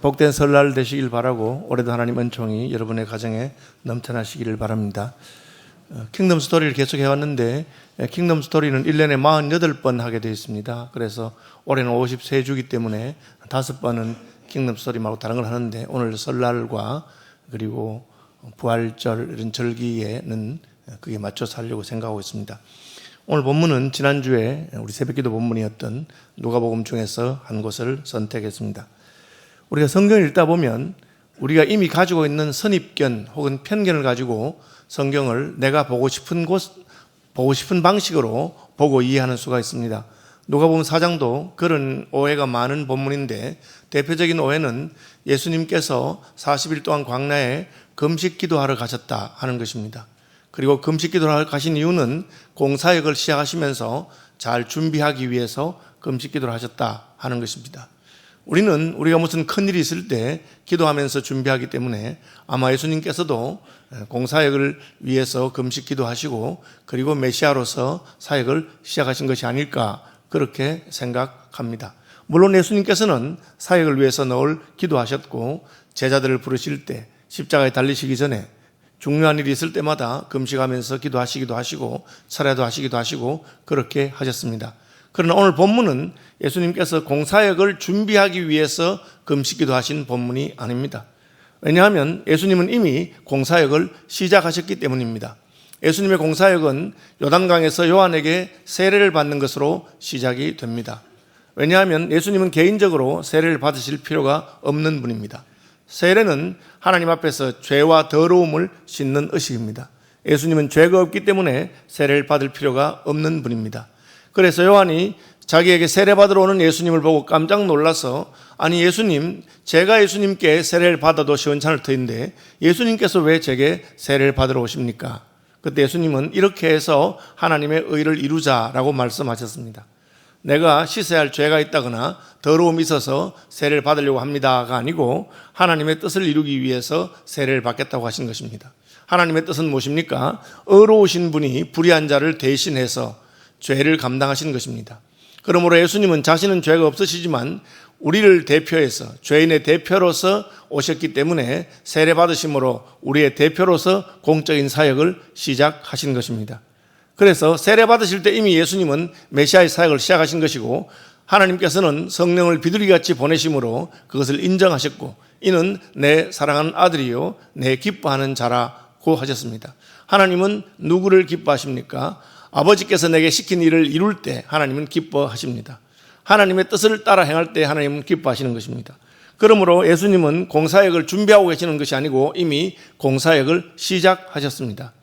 복된 설날 되시길 바라고 올해도 하나님 은총이 여러분의 가정에 넘쳐나시기를 바랍니다. 킹덤 스토리를 계속 해왔는데 킹덤 스토리는 1년에 48번 하게 되어 있습니다. 그래서 올해는 53주기 때문에 5번은 킹덤 스토리 말고 다른 걸 하는데 오늘 설날과 그리고 부활절 이런 절기에는 그게 맞춰서 하려고 생각하고 있습니다. 오늘 본문은 지난주에 우리 새벽기도 본문이었던 누가복음 중에서 한 곳을 선택했습니다. 우리가 성경을 읽다 보면 우리가 이미 가지고 있는 선입견 혹은 편견을 가지고 성경을 내가 보고 싶은 방식으로 보고 이해하는 수가 있습니다. 누가복음 4장도 그런 오해가 많은 본문인데 대표적인 오해는 예수님께서 40일 동안 광야에 금식 기도하러 가셨다 하는 것입니다. 그리고 금식 기도하러 가신 이유는 공사역을 시작하시면서 잘 준비하기 위해서 금식 기도를 하셨다 하는 것입니다. 우리가 무슨 큰일이 있을 때 기도하면서 준비하기 때문에 아마 예수님께서도 공사역을 위해서 금식 기도하시고 그리고 메시아로서 사역을 시작하신 것이 아닐까 그렇게 생각합니다. 물론 예수님께서는 사역을 위해서 늘 기도하셨고 제자들을 부르실 때 십자가에 달리시기 전에 중요한 일이 있을 때마다 금식하면서 기도하시기도 하시고 철야도 하시기도 하시고 그렇게 하셨습니다. 그러나 오늘 본문은 예수님께서 공사역을 준비하기 위해서 금식기도 하신 본문이 아닙니다. 왜냐하면 예수님은 이미 공사역을 시작하셨기 때문입니다. 예수님의 공사역은 요단강에서 요한에게 세례를 받는 것으로 시작이 됩니다. 왜냐하면 예수님은 개인적으로 세례를 받으실 필요가 없는 분입니다. 세례는 하나님 앞에서 죄와 더러움을 씻는 의식입니다. 예수님은 죄가 없기 때문에 세례를 받을 필요가 없는 분입니다. 그래서 요한이 자기에게 세례받으러 오는 예수님을 보고 깜짝 놀라서 아니 예수님, 제가 예수님께 세례를 받아도 시원찮을 터인데 예수님께서 왜 제게 세례를 받으러 오십니까? 그때 예수님은 이렇게 해서 하나님의 의를 이루자라고 말씀하셨습니다. 내가 씻어야 할 죄가 있다거나 더러움이 있어서 세례를 받으려고 합니다가 아니고 하나님의 뜻을 이루기 위해서 세례를 받겠다고 하신 것입니다. 하나님의 뜻은 무엇입니까? 의로우신 분이 불의한 자를 대신해서 죄를 감당하시는 것입니다. 그러므로 예수님은 자신은 죄가 없으시지만 우리를 대표해서 죄인의 대표로서 오셨기 때문에 세례 받으심으로 우리의 대표로서 공적인 사역을 시작하신 것입니다. 그래서 세례 받으실 때 이미 예수님은 메시아의 사역을 시작하신 것이고 하나님께서는 성령을 비둘기같이 보내심으로 그것을 인정하셨고 이는 내 사랑하는 아들이요 내 기뻐하는 자라고 하셨습니다. 하나님은 누구를 기뻐하십니까? 아버지께서 내게 시킨 일을 이룰 때 하나님은 기뻐하십니다. 하나님의 뜻을 따라 행할 때 하나님은 기뻐하시는 것입니다. 그러므로 예수님은 공사역을 준비하고 계시는 것이 아니고 이미 공사역을 시작하셨습니다.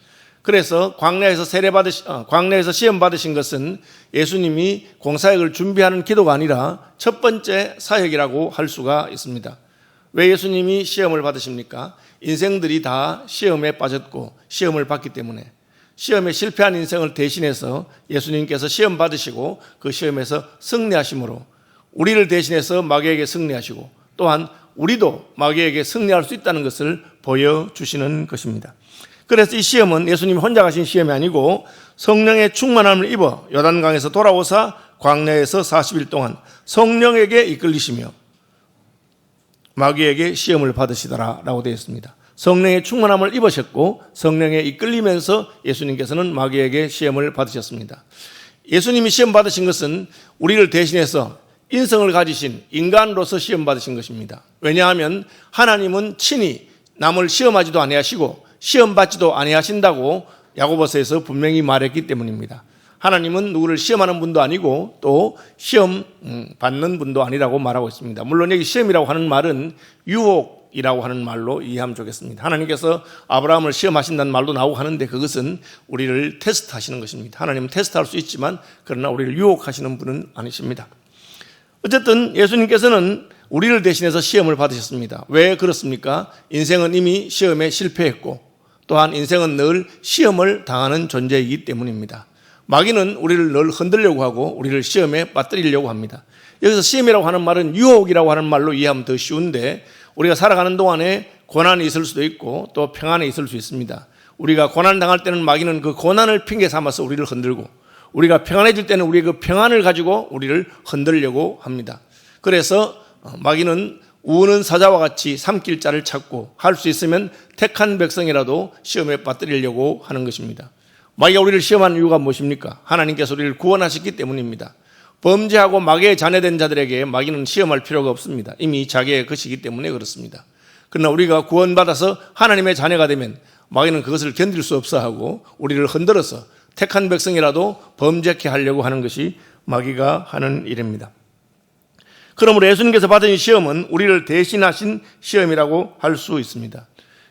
그래서 광야에서 시험 받으신 것은 예수님이 공사역을 준비하는 기도가 아니라 첫 번째 사역이라고 할 수가 있습니다. 왜 예수님이 시험을 받으십니까? 인생들이 다 시험에 빠졌고 시험을 받기 때문에 시험에 실패한 인생을 대신해서 예수님께서 시험 받으시고 그 시험에서 승리하심으로 우리를 대신해서 마귀에게 승리하시고 또한 우리도 마귀에게 승리할 수 있다는 것을 보여주시는 것입니다. 그래서 이 시험은 예수님이 혼자 가신 시험이 아니고 성령의 충만함을 입어 요단강에서 돌아오사 광야에서 40일 동안 성령에게 이끌리시며 마귀에게 시험을 받으시더라라고 되어 있습니다. 성령의 충만함을 입으셨고 성령에 이끌리면서 예수님께서는 마귀에게 시험을 받으셨습니다. 예수님이 시험 받으신 것은 우리를 대신해서 인성을 가지신 인간으로서 시험 받으신 것입니다. 왜냐하면 하나님은 친히 남을 시험하지도 아니하시고 시험 받지도 아니하신다고 야고보서에서 분명히 말했기 때문입니다. 하나님은 누구를 시험하는 분도 아니고 또 시험 받는 분도 아니라고 말하고 있습니다. 물론 여기 시험이라고 하는 말은 유혹이라고 하는 말로 이해하면 좋겠습니다. 하나님께서 아브라함을 시험하신다는 말도 나오고 하는데 그것은 우리를 테스트하시는 것입니다. 하나님은 테스트할 수 있지만 그러나 우리를 유혹하시는 분은 아니십니다. 어쨌든 예수님께서는 우리를 대신해서 시험을 받으셨습니다. 왜 그렇습니까? 인생은 이미 시험에 실패했고 또한 인생은 늘 시험을 당하는 존재이기 때문입니다. 마귀는 우리를 늘 흔들려고 하고 우리를 시험에 빠뜨리려고 합니다. 여기서 시험이라고 하는 말은 유혹이라고 하는 말로 이해하면 더 쉬운데 우리가 살아가는 동안에 고난이 있을 수도 있고 또 평안이 있을 수 있습니다. 우리가 고난 당할 때는 마귀는 그 고난을 핑계 삼아서 우리를 흔들고 우리가 평안해질 때는 우리의 그 평안을 가지고 우리를 흔들려고 합니다. 그래서 마귀는 우는 사자와 같이 삼킬 자를 찾고 할 수 있으면 택한 백성이라도 시험에 빠뜨리려고 하는 것입니다. 마귀가 우리를 시험하는 이유가 무엇입니까? 하나님께서 우리를 구원하셨기 때문입니다. 범죄하고 마귀의 자녀된 자들에게 마귀는 시험할 필요가 없습니다. 이미 자기의 것이기 때문에 그렇습니다. 그러나 우리가 구원받아서 하나님의 자녀가 되면 마귀는 그것을 견딜 수 없어 하고 우리를 흔들어서 택한 백성이라도 범죄케 하려고 하는 것이 마귀가 하는 일입니다. 그러므로 예수님께서 받은 이 시험은 우리를 대신하신 시험이라고 할 수 있습니다.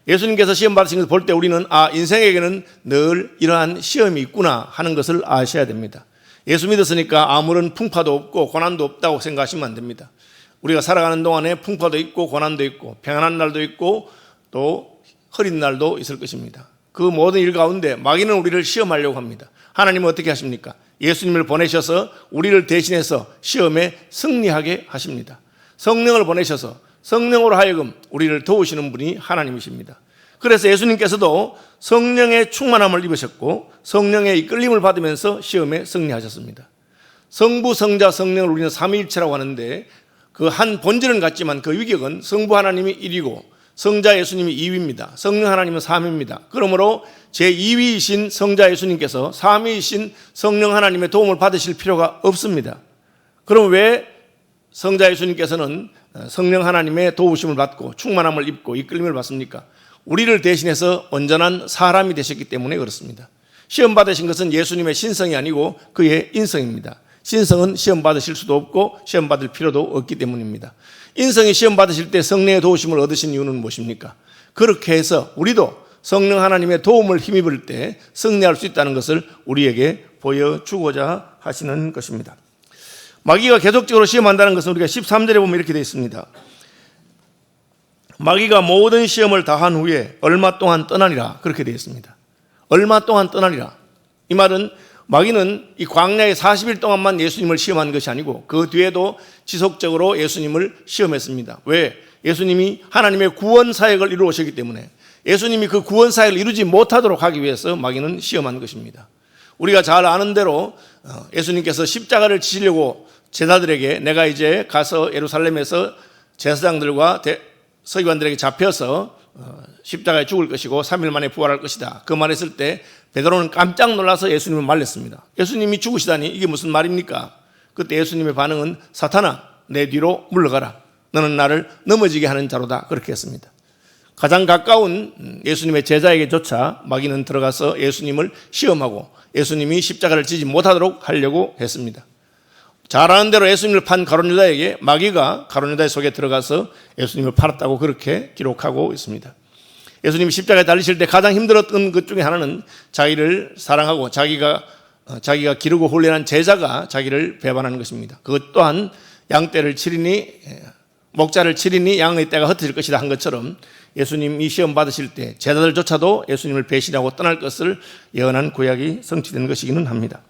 예수님께서 시험 받으신 것을 볼 때 우리는 인생에게는 늘 이러한 시험이 있구나 하는 것을 아셔야 됩니다. 예수 믿었으니까 아무런 풍파도 없고 고난도 없다고 생각하시면 안 됩니다. 우리가 살아가는 동안에 풍파도 있고 고난도 있고 평안한 날도 있고 또 흐린 날도 있을 것입니다. 그 모든 일 가운데 마귀는 우리를 시험하려고 합니다. 하나님은 어떻게 하십니까? 예수님을 보내셔서 우리를 대신해서 시험에 승리하게 하십니다. 성령을 보내셔서 성령으로 하여금 우리를 도우시는 분이 하나님이십니다. 그래서 예수님께서도 성령의 충만함을 입으셨고 성령의 이끌림을 받으면서 시험에 승리하셨습니다. 성부, 성자, 성령을 우리는 삼위일체라고 하는데 그 한 본질은 같지만 그 위격은 성부 하나님이 1이고 성자 예수님이 2위입니다. 성령 하나님은 3위입니다. 그러므로 제2위이신 성자 예수님께서 3위이신 성령 하나님의 도움을 받으실 필요가 없습니다. 그럼 왜 성자 예수님께서는 성령 하나님의 도우심을 받고 충만함을 입고 이끌림을 받습니까? 우리를 대신해서 온전한 사람이 되셨기 때문에 그렇습니다. 시험 받으신 것은 예수님의 신성이 아니고 그의 인성입니다. 신성은 시험 받으실 수도 없고 시험 받을 필요도 없기 때문입니다. 인성이 시험 받으실 때 성령의 도우심을 얻으신 이유는 무엇입니까? 그렇게 해서 우리도 성령 하나님의 도움을 힘입을 때 승리할 수 있다는 것을 우리에게 보여주고자 하시는 것입니다. 마귀가 계속적으로 시험한다는 것은 우리가 13절에 보면 이렇게 되어 있습니다. 마귀가 모든 시험을 다한 후에 얼마 동안 떠나리라 그렇게 되어 있습니다. 얼마 동안 떠나리라. 이 말은 마귀는 이 광야에 40일 동안만 예수님을 시험한 것이 아니고 그 뒤에도 지속적으로 예수님을 시험했습니다. 왜? 예수님이 하나님의 구원 사역을 이루어 오셨기 때문에 예수님이 그 구원 사역을 이루지 못하도록 하기 위해서 마귀는 시험한 것입니다. 우리가 잘 아는 대로 예수님께서 십자가를 지시려고 제자들에게 내가 이제 가서 예루살렘에서 제사장들과 서기관들에게 잡혀서 십자가에 죽을 것이고 3일 만에 부활할 것이다. 그 말했을 때 베드로는 깜짝 놀라서 예수님을 말렸습니다. 예수님이 죽으시다니 이게 무슨 말입니까? 그때 예수님의 반응은 사탄아 내 뒤로 물러가라. 너는 나를 넘어지게 하는 자로다. 그렇게 했습니다. 가장 가까운 예수님의 제자에게조차 마귀는 들어가서 예수님을 시험하고 예수님이 십자가를 지지 못하도록 하려고 했습니다. 잘 아는 대로 예수님을 판 가룟유다에게 마귀가 가룟유다의 속에 들어가서 예수님을 팔았다고 그렇게 기록하고 있습니다. 예수님이 십자가에 달리실 때 가장 힘들었던 것 중에 하나는 자기를 사랑하고 자기가 기르고 훈련한 제자가 자기를 배반하는 것입니다. 그것 또한 양떼를 치리니 목자를 치리니 양의 떼가 흩어질 것이다 한 것처럼 예수님이 시험 받으실 때 제자들조차도 예수님을 배신하고 떠날 것을 예언한 구약이 성취된 것이기는 합니다.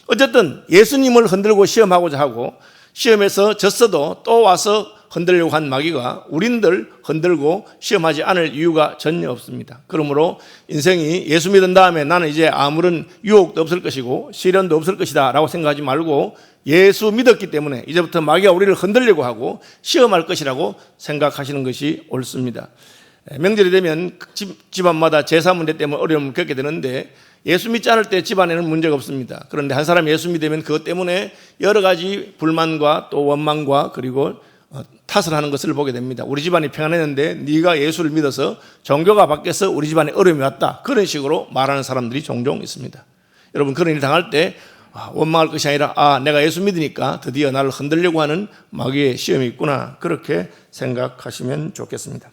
어쨌든 예수님을 흔들고 시험하고자 하고 시험에서 졌어도 또 와서 흔들려고 한 마귀가 우린들 흔들고 시험하지 않을 이유가 전혀 없습니다. 그러므로 인생이 예수 믿은 다음에 나는 이제 아무런 유혹도 없을 것이고 시련도 없을 것이다 라고 생각하지 말고 예수 믿었기 때문에 이제부터 마귀가 우리를 흔들려고 하고 시험할 것이라고 생각하시는 것이 옳습니다. 명절이 되면 집안마다 제사 문제 때문에 어려움을 겪게 되는데 예수 믿지 않을 때 집안에는 문제가 없습니다. 그런데 한 사람이 예수 믿으면 그것 때문에 여러 가지 불만과 또 원망과 그리고 탓을 하는 것을 보게 됩니다. 우리 집안이 평안했는데 네가 예수를 믿어서 종교가 바뀌어서 우리 집안에 어려움이 왔다. 그런 식으로 말하는 사람들이 종종 있습니다. 여러분 그런 일 당할 때 원망할 것이 아니라 내가 예수 믿으니까 드디어 나를 흔들려고 하는 마귀의 시험이 있구나. 그렇게 생각하시면 좋겠습니다.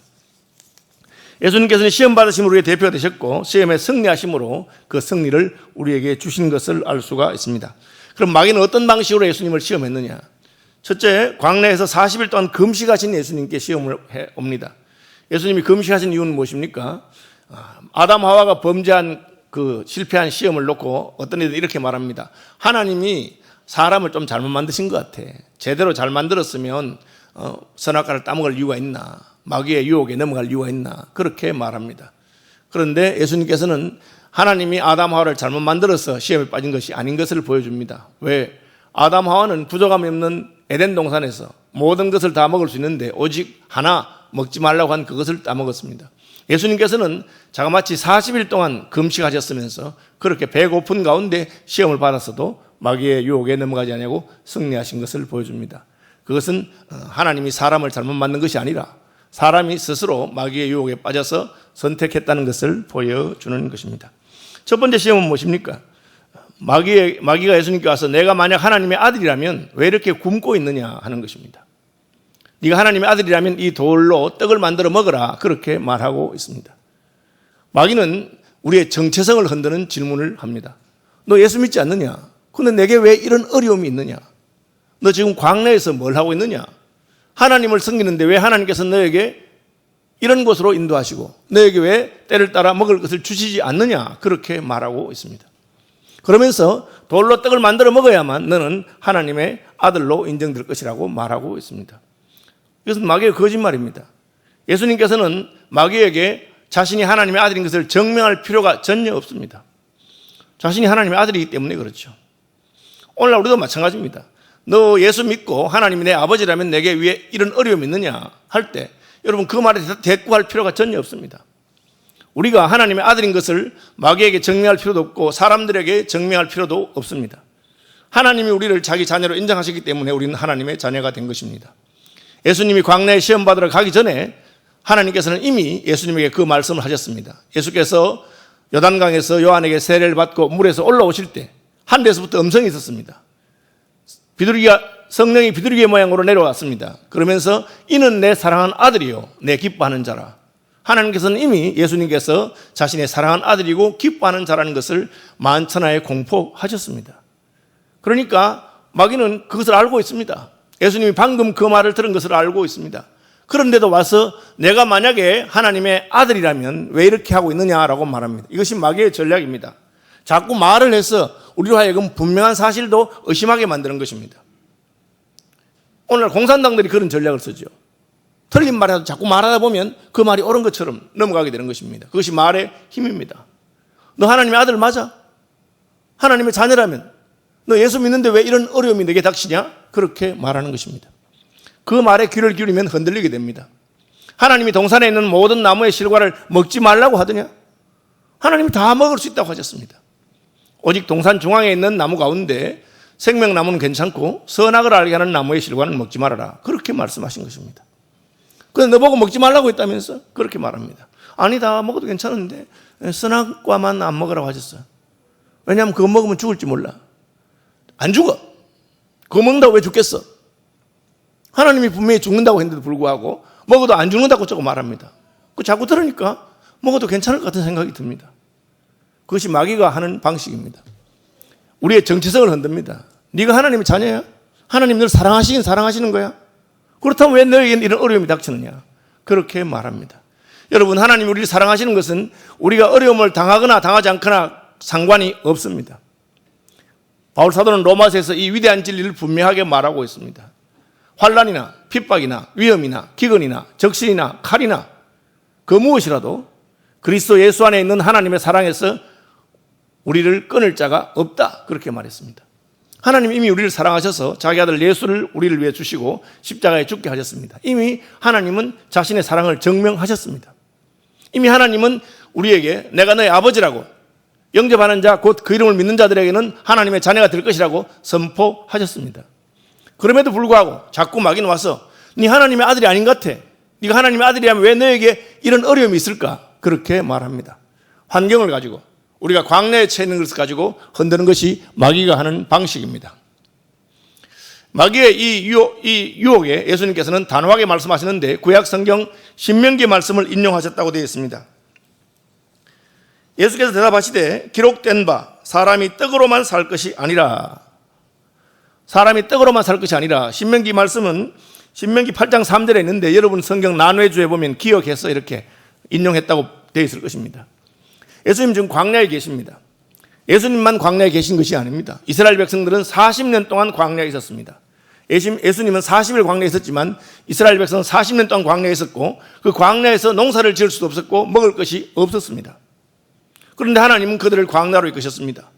예수님께서는 시험 받으심으로 우리의 대표가 되셨고 시험에 승리하심으로 그 승리를 우리에게 주신 것을 알 수가 있습니다. 그럼 마귀는 어떤 방식으로 예수님을 시험했느냐? 첫째, 광야에서 40일 동안 금식하신 예수님께 시험을 해옵니다. 예수님이 금식하신 이유는 무엇입니까? 아담 하와가 범죄한 그 실패한 시험을 놓고 어떤 이들은 이렇게 말합니다. 하나님이 사람을 좀 잘못 만드신 것 같아. 제대로 잘 만들었으면 선악과를 따먹을 이유가 있나? 마귀의 유혹에 넘어갈 이유가 있나? 그렇게 말합니다. 그런데 예수님께서는 하나님이 아담 하와를 잘못 만들어서 시험에 빠진 것이 아닌 것을 보여줍니다. 왜? 아담 하와는 부족함이 없는 에덴 동산에서 모든 것을 다 먹을 수 있는데 오직 하나 먹지 말라고 한 그것을 따먹었습니다. 예수님께서는 자그마치 40일 동안 금식하셨으면서 그렇게 배고픈 가운데 시험을 받았어도 마귀의 유혹에 넘어가지 않냐고 승리하신 것을 보여줍니다. 그것은 하나님이 사람을 잘못 만든 것이 아니라 사람이 스스로 마귀의 유혹에 빠져서 선택했다는 것을 보여주는 것입니다. 첫 번째 시험은 무엇입니까? 마귀가 예수님께 와서 내가 만약 하나님의 아들이라면 왜 이렇게 굶고 있느냐 하는 것입니다. 네가 하나님의 아들이라면 이 돌로 떡을 만들어 먹어라 그렇게 말하고 있습니다. 마귀는 우리의 정체성을 흔드는 질문을 합니다. 너 예수 믿지 않느냐? 근데 내게 왜 이런 어려움이 있느냐? 너 지금 광야에서 뭘 하고 있느냐? 하나님을 섬기는데 왜 하나님께서 너에게 이런 곳으로 인도하시고 너에게 왜 때를 따라 먹을 것을 주시지 않느냐? 그렇게 말하고 있습니다. 그러면서 돌로 떡을 만들어 먹어야만 너는 하나님의 아들로 인정될 것이라고 말하고 있습니다. 이것은 마귀의 거짓말입니다. 예수님께서는 마귀에게 자신이 하나님의 아들인 것을 증명할 필요가 전혀 없습니다. 자신이 하나님의 아들이기 때문에 그렇죠. 오늘날 우리도 마찬가지입니다. 너 예수 믿고 하나님이 내 아버지라면 내게 왜 이런 어려움이 있느냐 할 때 여러분 그 말에 대꾸할 필요가 전혀 없습니다. 우리가 하나님의 아들인 것을 마귀에게 증명할 필요도 없고 사람들에게 증명할 필요도 없습니다. 하나님이 우리를 자기 자녀로 인정하셨기 때문에 우리는 하나님의 자녀가 된 것입니다. 예수님이 광야에 시험 받으러 가기 전에 하나님께서는 이미 예수님에게 그 말씀을 하셨습니다. 예수께서 요단강에서 요한에게 세례를 받고 물에서 올라오실 때 하늘에서부터 음성이 있었습니다. 성령이 비둘기 모양으로 내려왔습니다. 그러면서 이는 내 사랑하는 아들이요 내 기뻐하는 자라. 하나님께서는 이미 예수님께서 자신의 사랑하는 아들이고 기뻐하는 자라는 것을 만천하에 공포하셨습니다. 그러니까 마귀는 그것을 알고 있습니다. 예수님이 방금 그 말을 들은 것을 알고 있습니다. 그런데도 와서 내가 만약에 하나님의 아들이라면 왜 이렇게 하고 있느냐라고 말합니다. 이것이 마귀의 전략입니다. 자꾸 말을 해서 우리로 하여금 분명한 사실도 의심하게 만드는 것입니다. 오늘 공산당들이 그런 전략을 쓰죠. 틀린 말이라도 자꾸 말하다 보면 그 말이 옳은 것처럼 넘어가게 되는 것입니다. 그것이 말의 힘입니다. 너 하나님의 아들 맞아? 하나님의 자녀라면 너 예수 믿는데 왜 이런 어려움이 내게 닥치냐? 그렇게 말하는 것입니다. 그 말에 귀를 기울이면 흔들리게 됩니다. 하나님이 동산에 있는 모든 나무의 실과를 먹지 말라고 하더냐? 하나님이 다 먹을 수 있다고 하셨습니다. 오직 동산 중앙에 있는 나무 가운데 생명나무는 괜찮고 선악을 알게 하는 나무의 실과는 먹지 말아라. 그렇게 말씀하신 것입니다. 그런데 너 보고 먹지 말라고 했다면서? 그렇게 말합니다. 아니다, 먹어도 괜찮은데 선악과만 안 먹으라고 하셨어요. 왜냐하면 그거 먹으면 죽을지 몰라. 안 죽어. 그거 먹는다고 왜 죽겠어? 하나님이 분명히 죽는다고 했는데도 불구하고 먹어도 안 죽는다고 저거 말합니다. 그 자꾸 들으니까 먹어도 괜찮을 것 같은 생각이 듭니다. 그것이 마귀가 하는 방식입니다. 우리의 정체성을 흔듭니다. 네가 하나님의 자녀야? 하나님 널 사랑하시긴 사랑하시는 거야? 그렇다면 왜 너에게는 이런 어려움이 닥치느냐? 그렇게 말합니다. 여러분, 하나님이 우리를 사랑하시는 것은 우리가 어려움을 당하거나 당하지 않거나 상관이 없습니다. 바울 사도는 로마서에서 이 위대한 진리를 분명하게 말하고 있습니다. 환난이나 핍박이나 위험이나 기근이나 적신이나 칼이나 그 무엇이라도 그리스도 예수 안에 있는 하나님의 사랑에서 우리를 끊을 자가 없다. 그렇게 말했습니다. 하나님이 이미 우리를 사랑하셔서 자기 아들 예수를 우리를 위해 주시고 십자가에 죽게 하셨습니다. 이미 하나님은 자신의 사랑을 증명하셨습니다. 이미 하나님은 우리에게 내가 너의 아버지라고 영접하는 자 곧 그 이름을 믿는 자들에게는 하나님의 자녀가 될 것이라고 선포하셨습니다. 그럼에도 불구하고 자꾸 마귀는 와서 네 하나님의 아들이 아닌 것 같아. 네가 하나님의 아들이라면 왜 너에게 이런 어려움이 있을까? 그렇게 말합니다. 환경을 가지고 우리가 광야에 처해 있는 것을 가지고 흔드는 것이 마귀가 하는 방식입니다. 마귀의 이 유혹에 예수님께서는 단호하게 말씀하시는데 구약 성경 신명기 말씀을 인용하셨다고 되어 있습니다. 예수께서 대답하시되 기록된 바 사람이 떡으로만 살 것이 아니라 신명기 말씀은 신명기 8장 3절에 있는데 여러분 성경 난회주에 보면 기억해서 이렇게 인용했다고 되어 있을 것입니다. 예수님 지금 광야에 계십니다. 예수님만 광야에 계신 것이 아닙니다. 이스라엘 백성들은 40년 동안 광야에 있었습니다. 예수님은 40일 광야에 있었지만 이스라엘 백성은 40년 동안 광야에 있었고 그 광야에서 농사를 지을 수도 없었고 먹을 것이 없었습니다. 그런데 하나님은 그들을 광야로 이끄셨습니다.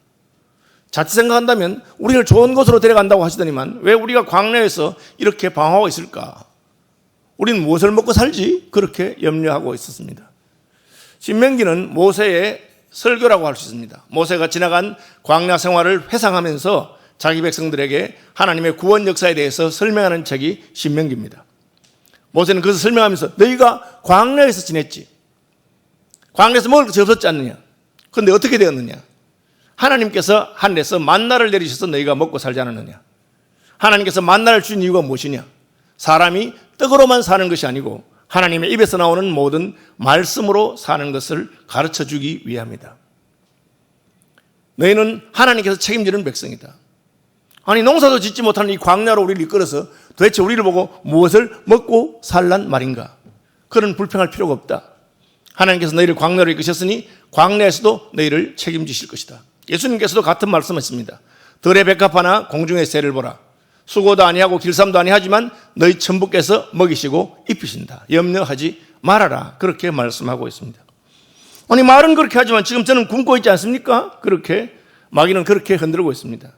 자칫 생각한다면 우리를 좋은 곳으로 데려간다고 하시더니만 왜 우리가 광야에서 이렇게 방황하고 있을까? 우리는 무엇을 먹고 살지? 그렇게 염려하고 있었습니다. 신명기는 모세의 설교라고 할 수 있습니다. 모세가 지나간 광야 생활을 회상하면서 자기 백성들에게 하나님의 구원 역사에 대해서 설명하는 책이 신명기입니다. 모세는 그것을 설명하면서 너희가 광야에서 지냈지. 광야에서 먹을 것이 없었지 않느냐. 그런데 어떻게 되었느냐. 하나님께서 하늘에서 만나를 내리셔서 너희가 먹고 살지 않았느냐. 하나님께서 만나를 주신 이유가 무엇이냐. 사람이 떡으로만 사는 것이 아니고 하나님의 입에서 나오는 모든 말씀으로 사는 것을 가르쳐 주기 위함이다. 너희는 하나님께서 책임지는 백성이다. 아니 농사도 짓지 못하는 이 광야로 우리를 이끌어서 도대체 우리를 보고 무엇을 먹고 살란 말인가. 그런 불평할 필요가 없다. 하나님께서 너희를 광야로 이끄셨으니 광야에서도 너희를 책임지실 것이다. 예수님께서도 같은 말씀하십니다. 들의 백합화나 공중의 새를 보라. 수고도 아니하고 길쌈도 아니하지만 너희 천부께서 먹이시고 입히신다. 염려하지 말아라. 그렇게 말씀하고 있습니다. 아니 말은 그렇게 하지만 지금 저는 굶고 있지 않습니까? 그렇게 마귀는 그렇게 흔들고 있습니다.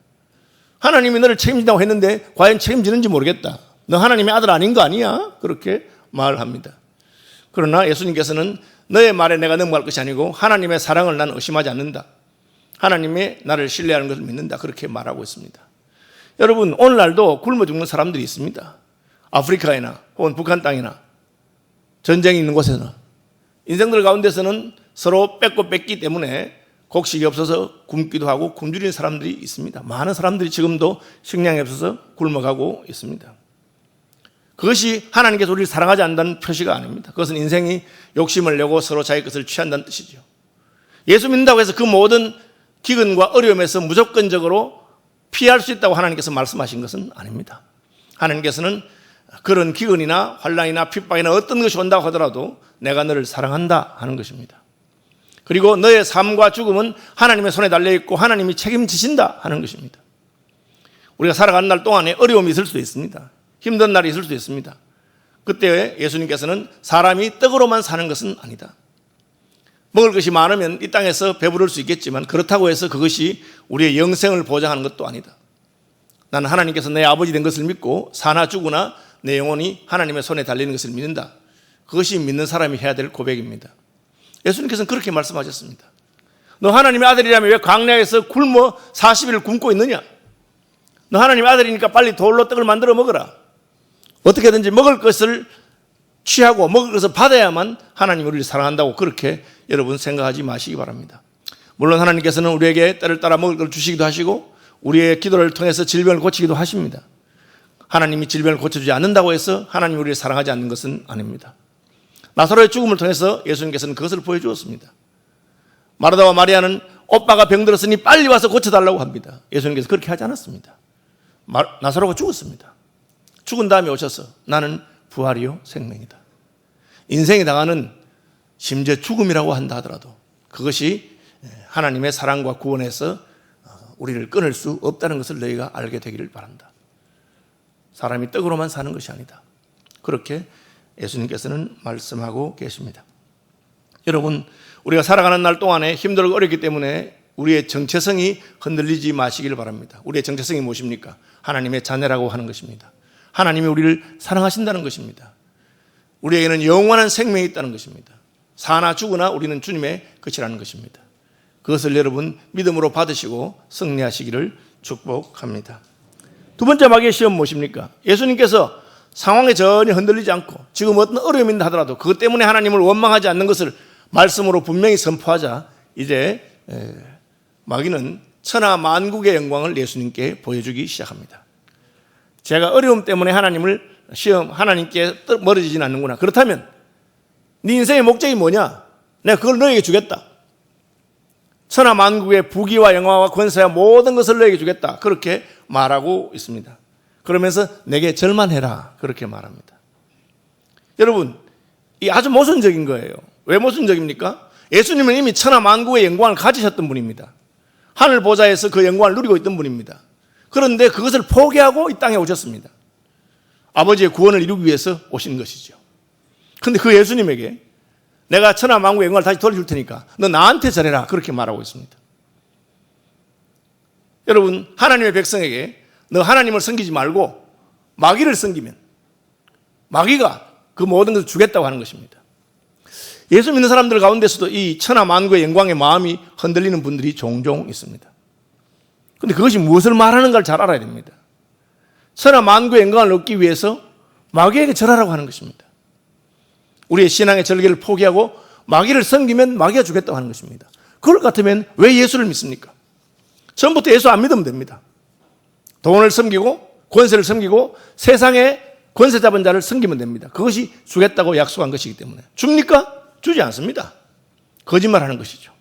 하나님이 너를 책임진다고 했는데 과연 책임지는지 모르겠다. 너 하나님의 아들 아닌 거 아니야? 그렇게 말합니다. 그러나 예수님께서는 너의 말에 내가 넘어갈 것이 아니고 하나님의 사랑을 나는 의심하지 않는다. 하나님의 나를 신뢰하는 것을 믿는다. 그렇게 말하고 있습니다. 여러분 오늘날도 굶어 죽는 사람들이 있습니다. 아프리카에나 혹은 북한 땅이나 전쟁이 있는 곳에나 인생들 가운데서는 서로 뺏고 뺏기 때문에 곡식이 없어서 굶기도 하고 굶주리는 사람들이 있습니다. 많은 사람들이 지금도 식량이 없어서 굶어가고 있습니다. 그것이 하나님께서 우리를 사랑하지 않는다는 표시가 아닙니다. 그것은 인생이 욕심을 내고 서로 자기 것을 취한다는 뜻이죠. 예수 믿는다고 해서 그 모든 기근과 어려움에서 무조건적으로 피할 수 있다고 하나님께서 말씀하신 것은 아닙니다. 하나님께서는 그런 기근이나 환난이나 핍박이나 어떤 것이 온다고 하더라도 내가 너를 사랑한다 하는 것입니다. 그리고 너의 삶과 죽음은 하나님의 손에 달려있고 하나님이 책임지신다 하는 것입니다. 우리가 살아가는 날 동안에 어려움이 있을 수도 있습니다. 힘든 날이 있을 수도 있습니다. 그때 예수님께서는 사람이 떡으로만 사는 것은 아니다. 먹을 것이 많으면 이 땅에서 배부를 수 있겠지만 그렇다고 해서 그것이 우리의 영생을 보장하는 것도 아니다. 나는 하나님께서 내 아버지 된 것을 믿고 사나 죽으나 내 영혼이 하나님의 손에 달리는 것을 믿는다. 그것이 믿는 사람이 해야 될 고백입니다. 예수님께서는 그렇게 말씀하셨습니다. 너 하나님의 아들이라면 왜 광야에서 굶어 40일을 굶고 있느냐? 너 하나님의 아들이니까 빨리 돌로 떡을 만들어 먹어라. 어떻게든지 먹을 것을 취하고 먹을 것을 받아야만 하나님이 우리를 사랑한다고 그렇게 여러분 생각하지 마시기 바랍니다. 물론 하나님께서는 우리에게 때를 따라 먹을 걸 주시기도 하시고 우리의 기도를 통해서 질병을 고치기도 하십니다. 하나님이 질병을 고쳐주지 않는다고 해서 하나님이 우리를 사랑하지 않는 것은 아닙니다. 나사로의 죽음을 통해서 예수님께서는 그것을 보여주었습니다. 마르다와 마리아는 오빠가 병들었으니 빨리 와서 고쳐달라고 합니다. 예수님께서 그렇게 하지 않았습니다. 나사로가 죽었습니다. 죽은 다음에 오셔서 나는 부활이요 생명이다. 인생이 당하는 심지어 죽음이라고 한다 하더라도 그것이 하나님의 사랑과 구원에서 우리를 끊을 수 없다는 것을 너희가 알게 되기를 바란다. 사람이 떡으로만 사는 것이 아니다. 그렇게 예수님께서는 말씀하고 계십니다. 여러분 우리가 살아가는 날 동안에 힘들고 어렵기 때문에 우리의 정체성이 흔들리지 마시길 바랍니다. 우리의 정체성이 무엇입니까? 하나님의 자녀라고 하는 것입니다. 하나님이 우리를 사랑하신다는 것입니다. 우리에게는 영원한 생명이 있다는 것입니다. 사나 죽으나 우리는 주님의 끝이라는 것입니다. 그것을 여러분 믿음으로 받으시고 승리하시기를 축복합니다. 두 번째 마귀의 시험 무엇입니까? 예수님께서 상황에 전혀 흔들리지 않고 지금 어떤 어려움이 있다 하더라도 그것 때문에 하나님을 원망하지 않는 것을 말씀으로 분명히 선포하자 이제 마귀는 천하 만국의 영광을 예수님께 보여주기 시작합니다. 제가 어려움 때문에 하나님께 멀어지진 않는구나. 그렇다면 네 인생의 목적이 뭐냐? 내가 그걸 너에게 주겠다. 천하 만국의 부귀와 영화와 권세와 모든 것을 너에게 주겠다. 그렇게 말하고 있습니다. 그러면서 내게 절만해라. 그렇게 말합니다. 여러분, 이 아주 모순적인 거예요. 왜 모순적입니까? 예수님은 이미 천하 만국의 영광을 가지셨던 분입니다. 하늘 보좌에서 그 영광을 누리고 있던 분입니다. 그런데 그것을 포기하고 이 땅에 오셨습니다. 아버지의 구원을 이루기 위해서 오신 것이죠. 그런데 그 예수님에게 내가 천하 만국의 영광을 다시 돌려줄 테니까 너 나한테 절해라. 그렇게 말하고 있습니다. 여러분, 하나님의 백성에게 너 하나님을 섬기지 말고 마귀를 섬기면 마귀가 그 모든 것을 주겠다고 하는 것입니다. 예수 믿는 사람들 가운데서도 이 천하 만국의 영광의 마음이 흔들리는 분들이 종종 있습니다. 그런데 그것이 무엇을 말하는가를 잘 알아야 됩니다. 천하 만국의 영광을 얻기 위해서 마귀에게 절하라고 하는 것입니다. 우리의 신앙의 절개를 포기하고 마귀를 섬기면 마귀가 주겠다고 하는 것입니다. 그럴 것 같으면 왜 예수를 믿습니까? 처음부터 예수 안 믿으면 됩니다. 돈을 섬기고 권세를 섬기고 세상의 권세 잡은 자를 섬기면 됩니다. 그것이 주겠다고 약속한 것이기 때문에. 줍니까? 주지 않습니다. 거짓말하는 것이죠.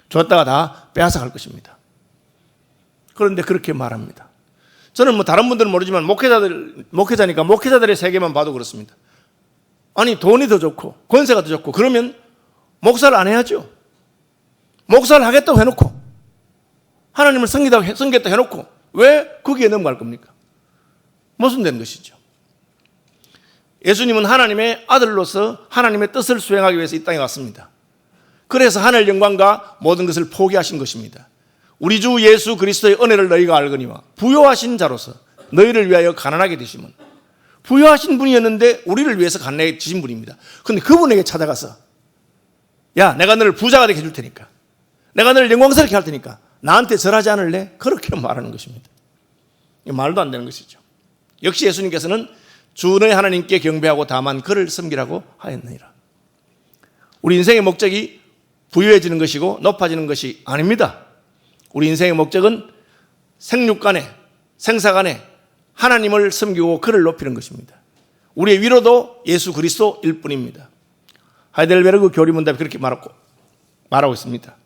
줬다가 다 빼앗아갈 것입니다. 그런데 그렇게 말합니다. 저는 다른 분들은 모르지만 목회자니까 목회자들의 세계만 봐도 그렇습니다. 아니, 돈이 더 좋고 권세가 더 좋고 그러면 목사를 안 해야죠. 목사를 하겠다고 해놓고 하나님을 섬기겠다 해놓고 왜 거기에 넘어갈 겁니까? 모순된 것이죠. 예수님은 하나님의 아들로서 하나님의 뜻을 수행하기 위해서 이 땅에 왔습니다. 그래서 하늘 영광과 모든 것을 포기하신 것입니다. 우리 주 예수 그리스도의 은혜를 너희가 알거니와 부요하신 자로서 너희를 위하여 가난하게 되심은, 부요하신 분이었는데 우리를 위해서 가난하게 되신 분입니다. 그런데 그분에게 찾아가서 야, 내가 너를 부자가 되게 해줄 테니까, 내가 너를 영광스럽게 할 테니까 나한테 절하지 않을래? 그렇게 말하는 것입니다. 말도 안 되는 것이죠. 역시 예수님께서는 주 너희 하나님께 경배하고 다만 그를 섬기라고 하였느니라. 우리 인생의 목적이 부유해지는 것이고 높아지는 것이 아닙니다. 우리 인생의 목적은 생육간에 생사간에 하나님을 섬기고 그를 높이는 것입니다. 우리의 위로도 예수 그리스도일 뿐입니다. 하이델베르그 교리문답이 그렇게 말하고 있습니다.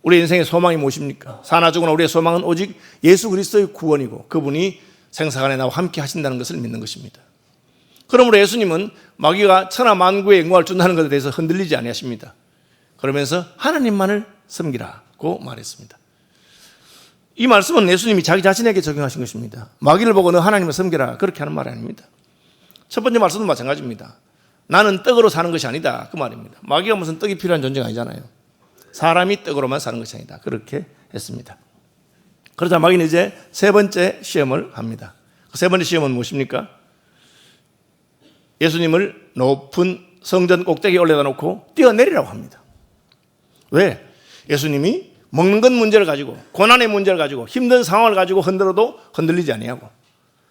우리 인생의 소망이 무엇입니까? 사나 죽으나 우리의 소망은 오직 예수 그리스도의 구원이고 그분이 생사간에 나와 함께 하신다는 것을 믿는 것입니다. 그러므로 예수님은 마귀가 천하 만국의 영광을 준다는 것에 대해서 흔들리지 아니하십니다. 그러면서 하나님만을 섬기라고 말했습니다. 이 말씀은 예수님이 자기 자신에게 적용하신 것입니다. 마귀를 보고 너 하나님을 섬기라 그렇게 하는 말이 아닙니다. 첫 번째 말씀도 마찬가지입니다. 나는 떡으로 사는 것이 아니다 그 말입니다. 마귀가 무슨 떡이 필요한 존재가 아니잖아요. 사람이 떡으로만 사는 것이 아니다 그렇게 했습니다. 그러자 마귀는 이제 세 번째 시험을 합니다. 그 세 번째 시험은 무엇입니까? 예수님을 높은 성전 꼭대기에 올려다 놓고 뛰어내리라고 합니다. 왜? 예수님이 먹는 것 문제를 가지고 고난의 문제를 가지고 힘든 상황을 가지고 흔들어도 흔들리지 아니하고,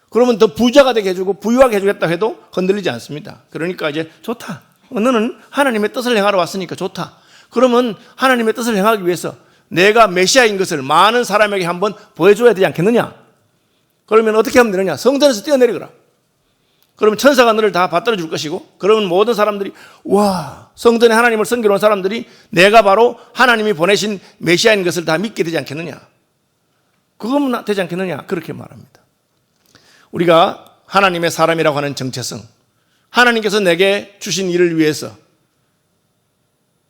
그러면 더 부자가 되게 해주고 부유하게 해주겠다 해도 흔들리지 않습니다. 그러니까 이제 좋다, 너는 하나님의 뜻을 행하러 왔으니까 좋다. 그러면 하나님의 뜻을 행하기 위해서 내가 메시아인 것을 많은 사람에게 한번 보여줘야 되지 않겠느냐? 그러면 어떻게 하면 되느냐? 성전에서 뛰어내리거라. 그러면 천사가 너를 다 받들어 줄 것이고, 그러면 모든 사람들이 와, 성전에 하나님을 섬기러 온 사람들이 내가 바로 하나님이 보내신 메시아인 것을 다 믿게 되지 않겠느냐? 그거면 되지 않겠느냐? 그렇게 말합니다. 우리가 하나님의 사람이라고 하는 정체성, 하나님께서 내게 주신 일을 위해서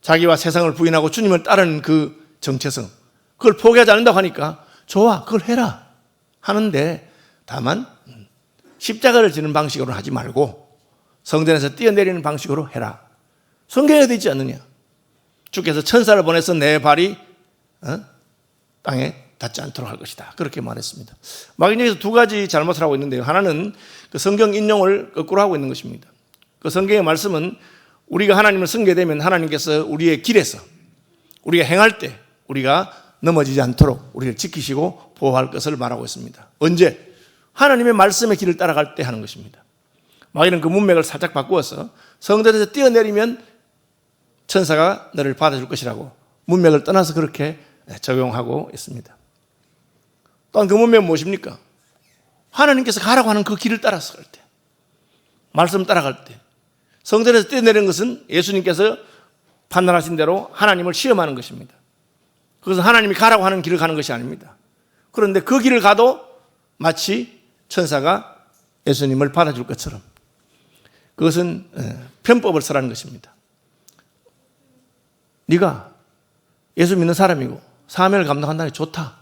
자기와 세상을 부인하고 주님을 따르는 그 정체성, 그걸 포기하지 않는다고 하니까 좋아, 그걸 해라 하는데, 다만 십자가를 지는 방식으로 하지 말고 성전에서 뛰어내리는 방식으로 해라. 성경에 되어 있지 않느냐? 주께서 천사를 보내서 내 발이 땅에 닿지 않도록 할 것이다 그렇게 말했습니다. 마귀는 여기서 두 가지 잘못을 하고 있는데요. 하나는 그 성경 인용을 거꾸로 하고 있는 것입니다. 그 성경의 말씀은 우리가 하나님을 섬기게 되면 하나님께서 우리의 길에서 우리가 행할 때 우리가 넘어지지 않도록 우리를 지키시고 보호할 것을 말하고 있습니다. 언제? 하나님의 말씀의 길을 따라갈 때 하는 것입니다. 마귀는 그 문맥을 살짝 바꾸어서 성전에서 뛰어내리면 천사가 너를 받아줄 것이라고 문맥을 떠나서 그렇게 적용하고 있습니다. 또한 그 문맥은 무엇입니까? 하나님께서 가라고 하는 그 길을 따라서 갈 때, 말씀 따라갈 때, 성전에서 뛰어내리는 것은 예수님께서 판단하신 대로 하나님을 시험하는 것입니다. 그것은 하나님이 가라고 하는 길을 가는 것이 아닙니다. 그런데 그 길을 가도 마치 천사가 예수님을 받아줄 것처럼, 그것은 편법을 쓰라는 것입니다. 네가 예수 믿는 사람이고 사명을 감당한다니 좋다.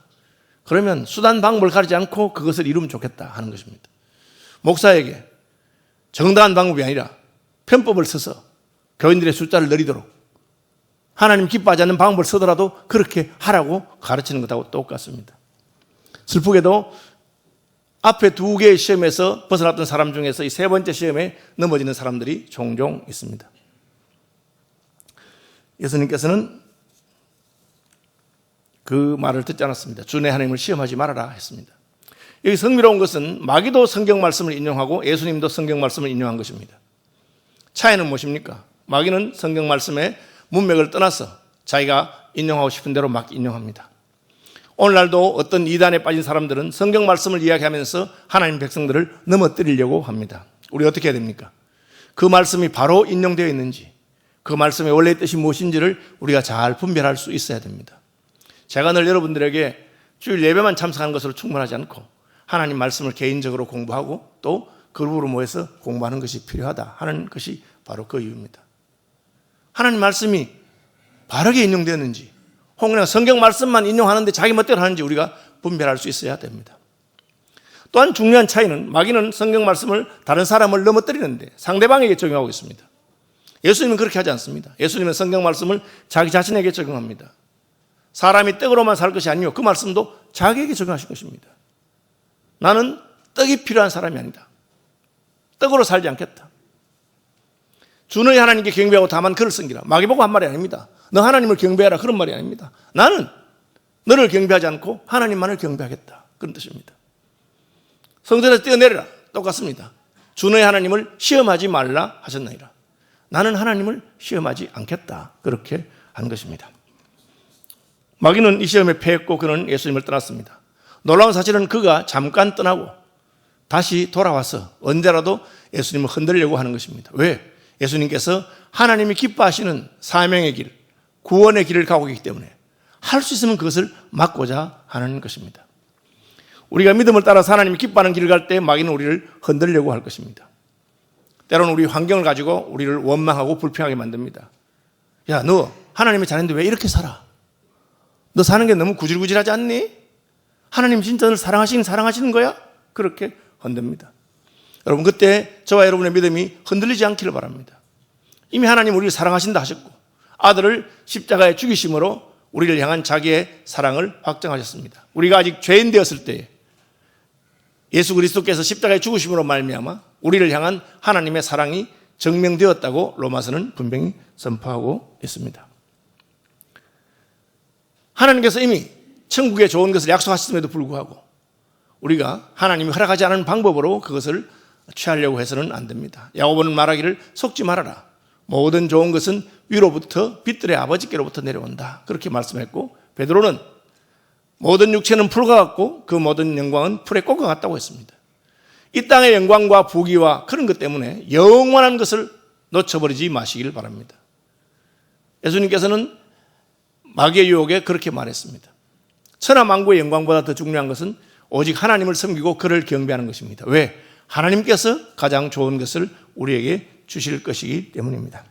그러면 수단 방법을 가리지 않고 그것을 이루면 좋겠다 하는 것입니다. 목사에게 정당한 방법이 아니라 편법을 써서 교인들의 숫자를 늘리도록 하나님 기뻐하지 않는 방법을 쓰더라도 그렇게 하라고 가르치는 것하고 똑같습니다. 슬프게도 앞에 두 개의 시험에서 벗어났던 사람 중에서 이 세 번째 시험에 넘어지는 사람들이 종종 있습니다. 예수님께서는 그 말을 듣지 않았습니다. 주 내 하나님을 시험하지 말아라 했습니다. 여기 흥미로운 것은 마귀도 성경 말씀을 인용하고 예수님도 성경 말씀을 인용한 것입니다. 차이는 무엇입니까? 마귀는 성경 말씀의 문맥을 떠나서 자기가 인용하고 싶은 대로 막 인용합니다. 오늘날도 어떤 이단에 빠진 사람들은 성경 말씀을 이야기하면서 하나님 백성들을 넘어뜨리려고 합니다. 우리 어떻게 해야 됩니까? 그 말씀이 바로 인용되어 있는지, 그 말씀의 원래의 뜻이 무엇인지를 우리가 잘 분별할 수 있어야 됩니다. 제가 늘 여러분들에게 주일 예배만 참석하는 것으로 충분하지 않고 하나님 말씀을 개인적으로 공부하고 또 그룹으로 모여서 공부하는 것이 필요하다 하는 것이 바로 그 이유입니다. 하나님 말씀이 바르게 인용되었는지, 혹은 성경 말씀만 인용하는데 자기 멋대로 하는지 우리가 분별할 수 있어야 됩니다. 또한 중요한 차이는 마귀는 성경 말씀을 다른 사람을 넘어뜨리는데 상대방에게 적용하고 있습니다. 예수님은 그렇게 하지 않습니다. 예수님은 성경 말씀을 자기 자신에게 적용합니다. 사람이 떡으로만 살 것이 아니요 그 말씀도 자기에게 적용하신 것입니다. 나는 떡이 필요한 사람이 아니다. 떡으로 살지 않겠다. 주 너희 하나님께 경배하고 다만 그를 섬기라. 마귀보고 한 말이 아닙니다. 너 하나님을 경배하라 그런 말이 아닙니다. 나는 너를 경배하지 않고 하나님만을 경배하겠다 그런 뜻입니다. 성전에서 뛰어내려라 똑같습니다. 주 너희 하나님을 시험하지 말라 하셨나이다. 나는 하나님을 시험하지 않겠다 그렇게 한 것입니다. 마귀는 이 시험에 패했고 그는 예수님을 떠났습니다. 놀라운 사실은 그가 잠깐 떠나고 다시 돌아와서 언제라도 예수님을 흔들려고 하는 것입니다. 왜? 예수님께서 하나님이 기뻐하시는 사명의 길, 구원의 길을 가고 있기 때문에 할 수 있으면 그것을 막고자 하는 것입니다. 우리가 믿음을 따라서 하나님이 기뻐하는 길을 갈 때 마귀는 우리를 흔들려고 할 것입니다. 때로는 우리 환경을 가지고 우리를 원망하고 불평하게 만듭니다. 야, 너 하나님이 잘했는데 왜 이렇게 살아? 너 사는 게 너무 구질구질하지 않니? 하나님 진짜 너를 사랑하시는 거야? 그렇게 흔듭니다. 여러분, 그때 저와 여러분의 믿음이 흔들리지 않기를 바랍니다. 이미 하나님 우리를 사랑하신다 하셨고 아들을 십자가에 죽이심으로 우리를 향한 자기의 사랑을 확정하셨습니다. 우리가 아직 죄인 되었을 때 예수 그리스도께서 십자가에 죽으심으로 말미암아 우리를 향한 하나님의 사랑이 증명되었다고 로마서는 분명히 선포하고 있습니다. 하나님께서 이미 천국에 좋은 것을 약속하셨음에도 불구하고 우리가 하나님이 허락하지 않은 방법으로 그것을 취하려고 해서는 안 됩니다. 야고보는 말하기를 속지 말아라. 모든 좋은 것은 위로부터 빛들의 아버지께로부터 내려온다. 그렇게 말씀했고 베드로는 모든 육체는 풀과 같고 그 모든 영광은 풀의 꽃과 같다고 했습니다. 이 땅의 영광과 부귀와 그런 것 때문에 영원한 것을 놓쳐버리지 마시길 바랍니다. 예수님께서는 마귀의 유혹에 그렇게 말했습니다. 천하만국의 영광보다 더 중요한 것은 오직 하나님을 섬기고 그를 경배하는 것입니다. 왜? 하나님께서 가장 좋은 것을 우리에게 주실 것이기 때문입니다.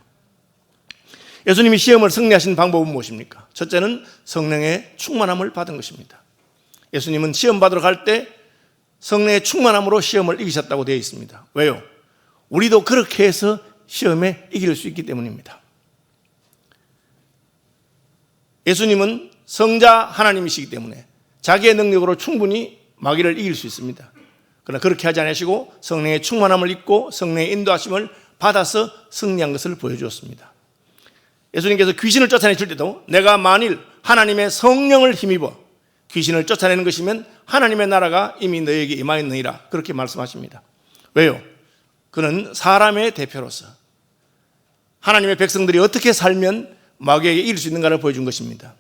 예수님이 시험을 승리하신 방법은 무엇입니까? 첫째는 성령의 충만함을 받은 것입니다. 예수님은 시험 받으러 갈 때 성령의 충만함으로 시험을 이기셨다고 되어 있습니다. 왜요? 우리도 그렇게 해서 시험에 이길 수 있기 때문입니다. 예수님은 성자 하나님이시기 때문에 자기의 능력으로 충분히 마귀를 이길 수 있습니다. 그러나 그렇게 하지 않으시고 성령의 충만함을 입고 성령의 인도하심을 받아서 승리한 것을 보여주었습니다. 예수님께서 귀신을 쫓아내실 때도 내가 만일 하나님의 성령을 힘입어 귀신을 쫓아내는 것이면 하나님의 나라가 이미 너에게 임하였느니라 그렇게 말씀하십니다. 왜요? 그는 사람의 대표로서 하나님의 백성들이 어떻게 살면 마귀에게 이길 수 있는가를 보여준 것입니다.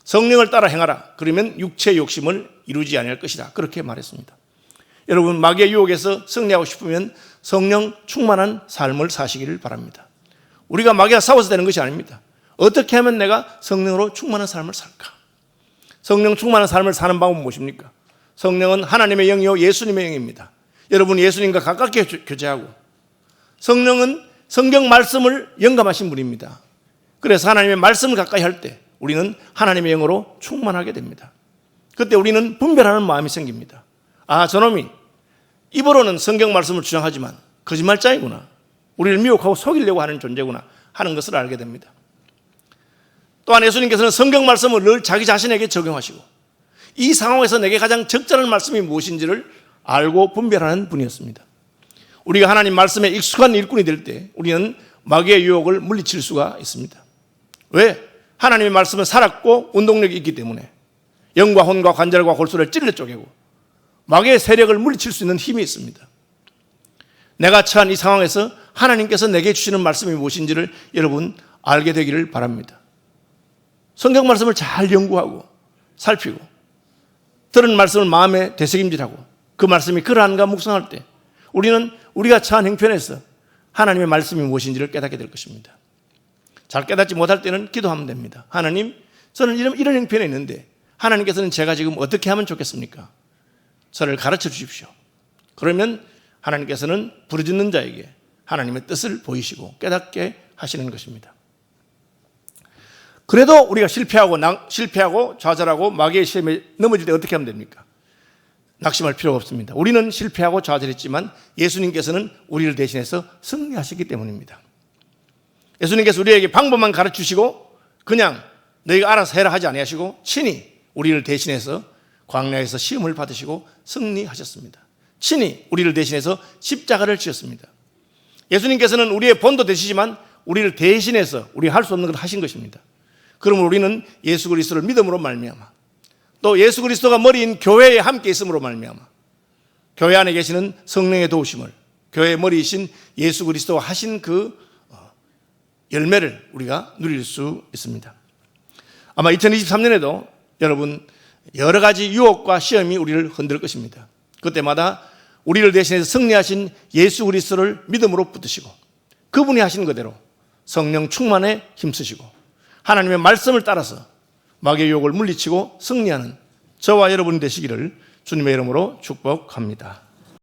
성령을 따라 행하라. 그러면 육체의 욕심을 이루지 아니할 것이다. 그렇게 말했습니다. 여러분, 마귀의 유혹에서 승리하고 싶으면 성령 충만한 삶을 사시기를 바랍니다. 우리가 마귀와 싸워서 되는 것이 아닙니다. 어떻게 하면 내가 성령으로 충만한 삶을 살까? 성령 충만한 삶을 사는 방법은 무엇입니까? 성령은 하나님의 영이요 예수님의 영입니다. 여러분, 예수님과 가깝게 교제하고 성령은 성경 말씀을 영감하신 분입니다. 그래서 하나님의 말씀을 가까이 할 때 우리는 하나님의 영으로 충만하게 됩니다. 그때 우리는 분별하는 마음이 생깁니다. 아, 저놈이 입으로는 성경 말씀을 주장하지만 거짓말자이구나. 우리를 미혹하고 속이려고 하는 존재구나 하는 것을 알게 됩니다. 또한 예수님께서는 성경 말씀을 늘 자기 자신에게 적용하시고 이 상황에서 내게 가장 적절한 말씀이 무엇인지를 알고 분별하는 분이었습니다. 우리가 하나님 말씀에 익숙한 일꾼이 될 때 우리는 마귀의 유혹을 물리칠 수가 있습니다. 왜? 하나님의 말씀은 살았고 운동력이 있기 때문에 영과 혼과 관절과 골수를 찔러 쪼개고 마귀의 세력을 물리칠 수 있는 힘이 있습니다. 내가 처한 이 상황에서 하나님께서 내게 주시는 말씀이 무엇인지를 여러분 알게 되기를 바랍니다. 성경 말씀을 잘 연구하고 살피고 들은 말씀을 마음에 되새김질하고 그 말씀이 그러한가 묵상할 때 우리는 우리가 처한 형편에서 하나님의 말씀이 무엇인지를 깨닫게 될 것입니다. 잘 깨닫지 못할 때는 기도하면 됩니다. 하나님, 저는 이런 형편에 있는데 하나님께서는 제가 지금 어떻게 하면 좋겠습니까? 저를 가르쳐 주십시오. 그러면 하나님께서는 부르짖는 자에게 하나님의 뜻을 보이시고 깨닫게 하시는 것입니다. 그래도 우리가 실패하고 좌절하고 마귀의 시험에 넘어질 때 어떻게 하면 됩니까? 낙심할 필요가 없습니다. 우리는 실패하고 좌절했지만 예수님께서는 우리를 대신해서 승리하셨기 때문입니다. 예수님께서 우리에게 방법만 가르치시고 그냥 너희가 알아서 해라 하지 아니하시고 친히 우리를 대신해서 광야에서 시험을 받으시고 승리하셨습니다. 친히 우리를 대신해서 십자가를 지었습니다. 예수님께서는 우리의 본도 되시지만 우리를 대신해서 우리가 할 수 없는 걸 하신 것입니다. 그러면 우리는 예수 그리스도를 믿음으로 말미암아 또 예수 그리스도가 머리인 교회에 함께 있음으로 말미암아 교회 안에 계시는 성령의 도우심을 교회의 머리이신 예수 그리스도가 하신 그 열매를 우리가 누릴 수 있습니다. 아마 2023년에도 여러분 여러 가지 유혹과 시험이 우리를 흔들 것입니다. 그때마다 우리를 대신해서 승리하신 예수 그리스도를 믿음으로 붙드시고 그분이 하신 그대로 성령 충만에 힘쓰시고 하나님의 말씀을 따라서 마귀의 유혹을 물리치고 승리하는 저와 여러분이 되시기를 주님의 이름으로 축복합니다.